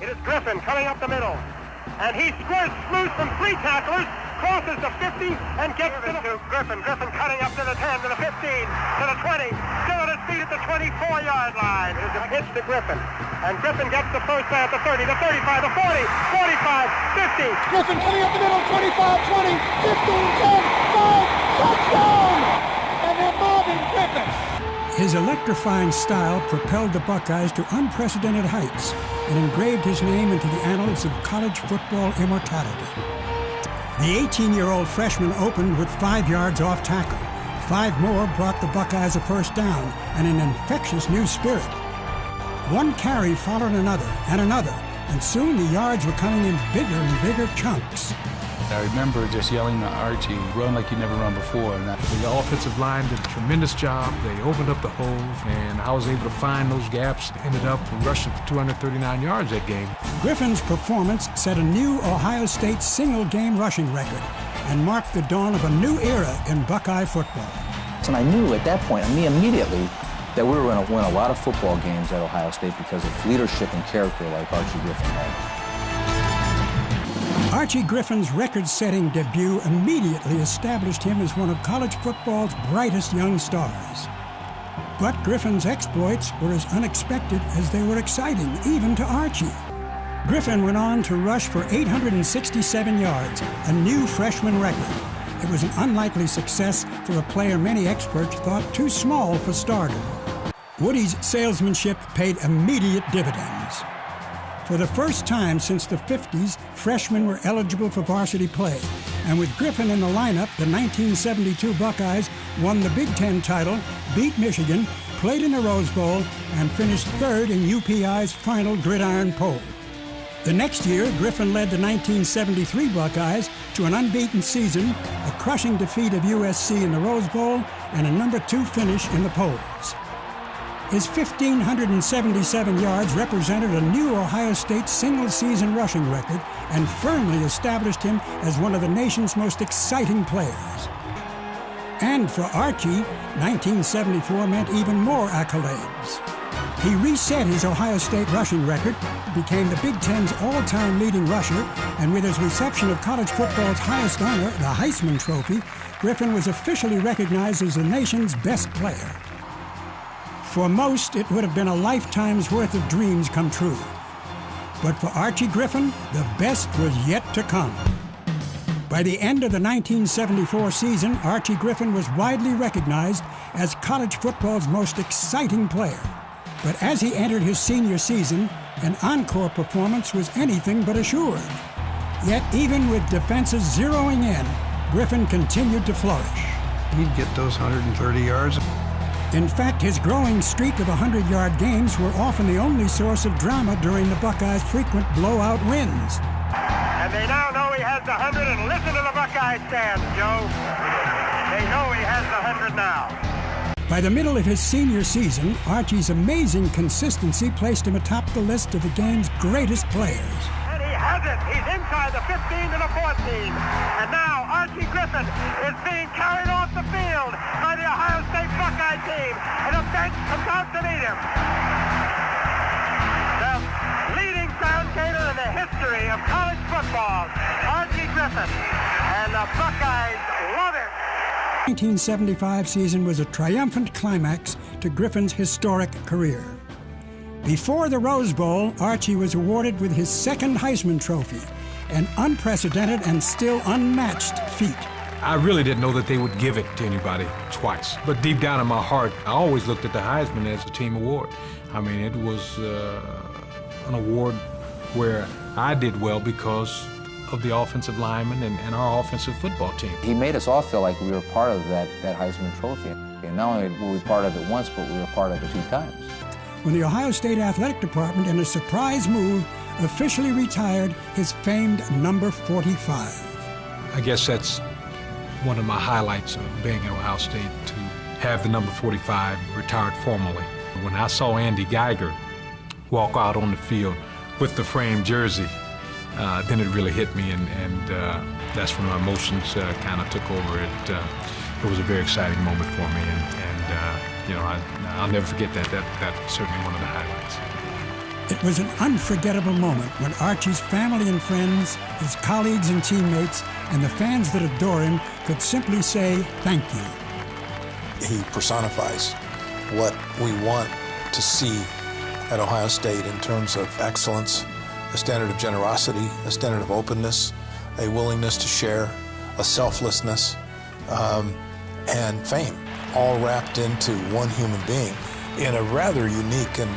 It is Griffin coming up the middle. And he squirts loose from 3 tacklers, crosses the 50, and gets to Griffin. Griffin cutting up to the 10, to the 15, to the 20. Still at his feet at the 24-yard line. It is a pitch to Griffin. And Griffin gets the first down at the 30, the 35, the 40, 45, 50. Griffin coming up the middle, 25, 20, 15, 10, 5, touchdown! And they're mobbing Griffin. His electrifying style propelled the Buckeyes to unprecedented heights and engraved his name into the annals of college football immortality. The 18-year-old freshman opened with 5 yards off tackle. 5 more brought the Buckeyes a first down and an infectious new spirit. One carry followed another, and soon the yards were coming in bigger and bigger chunks. I remember just yelling to Archie, run like you never run before. And the offensive line did a tremendous job. They opened up the holes, and I was able to find those gaps. Ended up rushing for 239 yards that game. Griffin's performance set a new Ohio State single-game rushing record and marked the dawn of a new era in Buckeye football. And I knew at that point, immediately, that we were going to win a lot of football games at Ohio State because of leadership and character like Archie Griffin had. Archie Griffin's record-setting debut immediately established him as one of college football's brightest young stars. But Griffin's exploits were as unexpected as they were exciting, even to Archie. Griffin went on to rush for 867 yards, a new freshman record. It was an unlikely success for a player many experts thought too small for stardom. Woody's salesmanship paid immediate dividends. For the first time since the 50s, freshmen were eligible for varsity play. And with Griffin in the lineup, the 1972 Buckeyes won the Big Ten title, beat Michigan, played in the Rose Bowl, and finished 3rd in UPI's final gridiron poll. The next year, Griffin led the 1973 Buckeyes to an unbeaten season, a crushing defeat of USC in the Rose Bowl, and a number 2 finish in the polls. His 1,577 yards represented a new Ohio State single-season rushing record and firmly established him as one of the nation's most exciting players. And for Archie, 1974 meant even more accolades. He reset his Ohio State rushing record, became the Big Ten's all-time leading rusher, and with his reception of college football's highest honor, the Heisman Trophy, Griffin was officially recognized as the nation's best player. For most, it would have been a lifetime's worth of dreams come true. But for Archie Griffin, the best was yet to come. By the end of the 1974 season, Archie Griffin was widely recognized as college football's most exciting player. But as he entered his senior season, an encore performance was anything but assured. Yet even with defenses zeroing in, Griffin continued to flourish. He'd get those 130 yards. In fact, his growing streak of 100-yard games were often the only source of drama during the Buckeyes' frequent blowout wins. And they now know he has the 100, and listen to the Buckeye stands, Joe. They know he has the 100 now. By the middle of his senior season, Archie's amazing consistency placed him atop the list of the game's greatest players. And he has it. He's inside the 15 to the 14. And now Archie Griffin is being carried off the field by the Ohio State Buckeye team. And a bench comes out to meet him. The leading sound gainer in the history of college football, Archie Griffin. And the Buckeyes love it. The 1975 season was a triumphant climax to Griffin's historic career. Before the Rose Bowl, Archie was awarded with his 2nd Heisman Trophy, an unprecedented and still unmatched feat. I really didn't know that they would give it to anybody twice. But deep down in my heart, I always looked at the Heisman as a team award. I mean, it was an award where I did well because of the offensive linemen and our offensive football team. He made us all feel like we were part of that Heisman Trophy. And not only were we part of it once, but we were part of it 2 times. When the Ohio State Athletic Department, in a surprise move, officially retired his famed number 45. I guess that's one of my highlights of being at Ohio State, to have the number 45 retired formally. When I saw Andy Geiger walk out on the field with the framed jersey, then it really hit me, and that's when my emotions kind of took over. It was a very exciting moment for me, and you know, I'll never forget that. That's certainly one of the highlights. It was an unforgettable moment when Archie's family and friends, his colleagues and teammates, and the fans that adore him could simply say thank you. He personifies what we want to see at Ohio State in terms of excellence, a standard of generosity, a standard of openness, a willingness to share, a selflessness, and fame, all wrapped into one human being in a rather unique and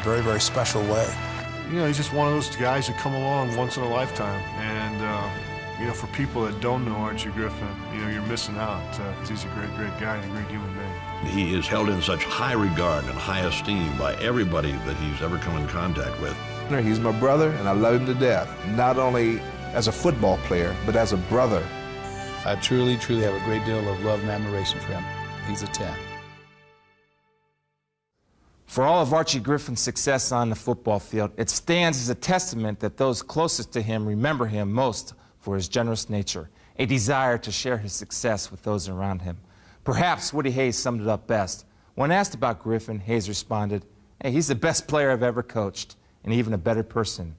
very, very special way. You know, he's just one of those guys that come along once in a lifetime. And, you know, for people that don't know Archie Griffin, you know, you're missing out because he's a great, great guy and a great human being. He is held in such high regard and high esteem by everybody that he's ever come in contact with. He's my brother, and I love him to death, not only as a football player, but as a brother. I truly, truly have a great deal of love and admiration for him. He's a 10. For all of Archie Griffin's success on the football field, it stands as a testament that those closest to him remember him most for his generous nature, a desire to share his success with those around him. Perhaps Woody Hayes summed it up best. When asked about Griffin, Hayes responded, "Hey, he's the best player I've ever coached, and even a better person